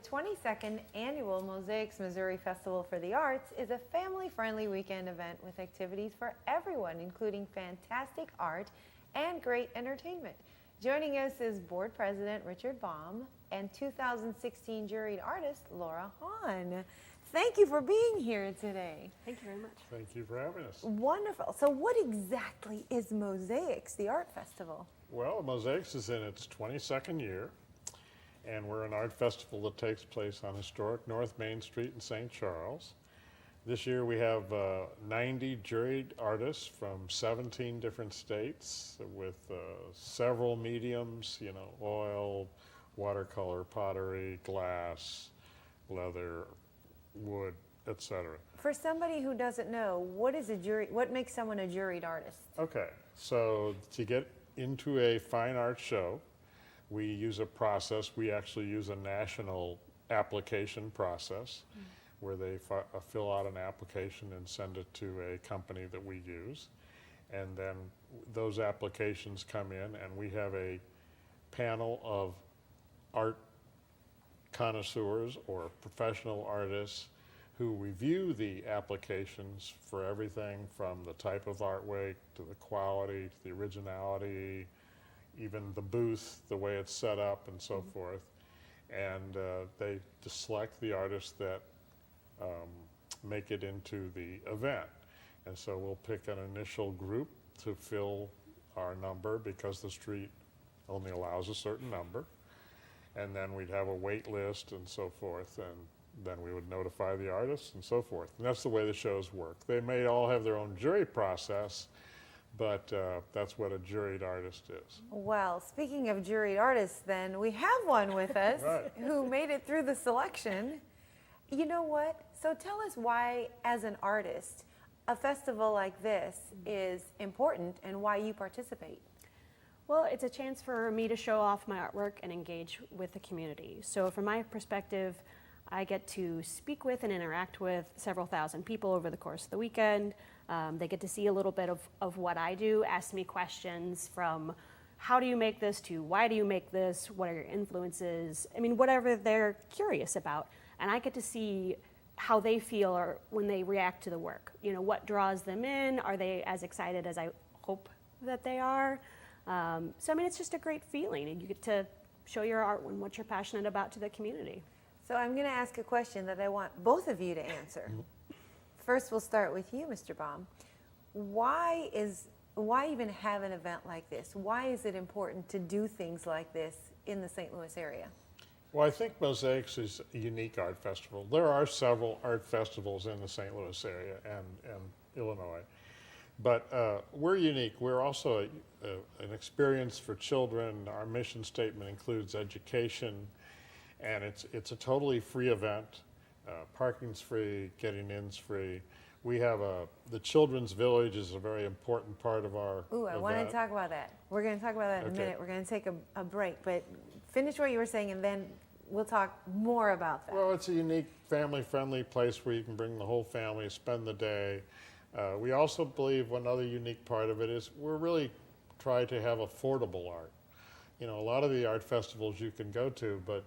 22nd Annual MOSAICS Missouri Festival for the Arts is a family-friendly weekend event with activities for everyone, including fantastic art and great entertainment. Joining us is Board President Richard Baum and 2016 Juried Artist Laura Hohn. Thank you for being here today. Thank you very much. Thank you for having us. Wonderful. So what exactly is MOSAICS, the art festival? Well, MOSAICS is in its 22nd year, and we're an art festival that takes place on historic North Main Street in St. Charles. This year we have 90 juried artists from 17 different states with several mediums, oil, watercolor, pottery, glass, leather, wood, etc. For somebody who doesn't know, what makes someone a juried artist? Okay, so to get into a fine art show, we use a process. We actually use a national application process where they fill out an application and send it to a company that we use. And then those applications come in and we have a panel of art connoisseurs or professional artists who review the applications for everything from the type of artwork to the quality to the originality, even the booth, the way it's set up and so forth. And they select the artists that make it into the event. And so we'll pick an initial group to fill our number because the street only allows a certain number. And then we'd have a wait list and so forth, and then we would notify the artists and so forth. And that's the way the shows work. They may all have their own jury process, but that's what a juried artist is. Well, speaking of juried artists, then, we have one with us Right. who made it through the selection. You know what? So tell us why, as an artist, a festival like this is important and why you participate. Well, it's a chance for me to show off my artwork and engage with the community. So from my perspective, I get to speak with and interact with several thousand people over the course of the weekend. They get to see a little bit of what I do, ask me questions from how do you make this to why do you make this, what are your influences, I mean, whatever they're curious about. And I get to see how they feel or when they react to the work. What draws them in? Are they as excited as I hope that they are? So I mean, it's just a great feeling, and you get to show your art and what you're passionate about to the community. So I'm going to ask a question that I want both of you to answer. First, we'll start with you, Mr. Baum. Why even have an event like this? Why is it important to do things like this in the St. Louis area? Well, I think MOSAICS is a unique art festival. There are several art festivals in the St. Louis area and Illinois, but we're unique. We're also an experience for children. Our mission statement includes education, and it's a totally free event. Parking's free, getting in's free. We have the Children's Village is a very important part of our Ooh, I event. want to talk about that. We're going to talk about that in a Okay. minute. We're going to take a break, but finish what you were saying and then we'll talk more about that. Well, it's a unique family-friendly place where you can bring the whole family, spend the day. We also believe one other unique part of it is we're really trying to have affordable art. A lot of the art festivals you can go to, but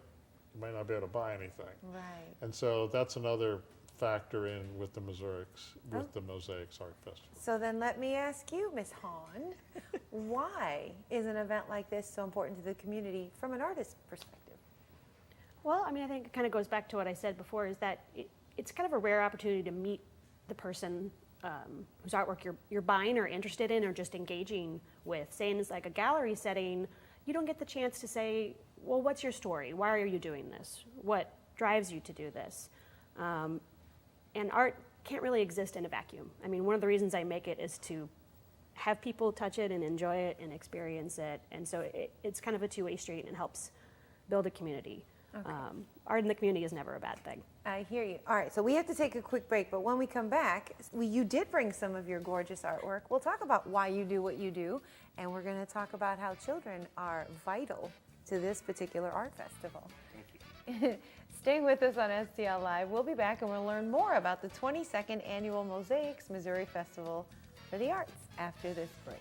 you might not be able to buy anything. Right. And so that's another factor in with the MOSAICS Art Festival. So then let me ask you, Ms. Hohn, why is an event like this so important to the community from an artist's perspective? Well, I mean, I think it kind of goes back to what I said before, is that it's kind of a rare opportunity to meet the person whose artwork you're buying or interested in or just engaging with. Say in like a gallery setting, you don't get the chance to say, well, what's your story? Why are you doing this? What drives you to do this? And art can't really exist in a vacuum. I mean, one of the reasons I make it is to have people touch it and enjoy it and experience it. And so it's kind of a two-way street and helps build a community. Okay. Art in the community is never a bad thing. I hear you. All right, so we have to take a quick break, but when we come back, you did bring some of your gorgeous artwork. We'll talk about why you do what you do, and we're going to talk about how children are vital to this particular art festival. Thank you. Stay with us on STL Live. We'll be back and we'll learn more about the 22nd Annual MOSAICS Missouri Festival for the Arts after this break.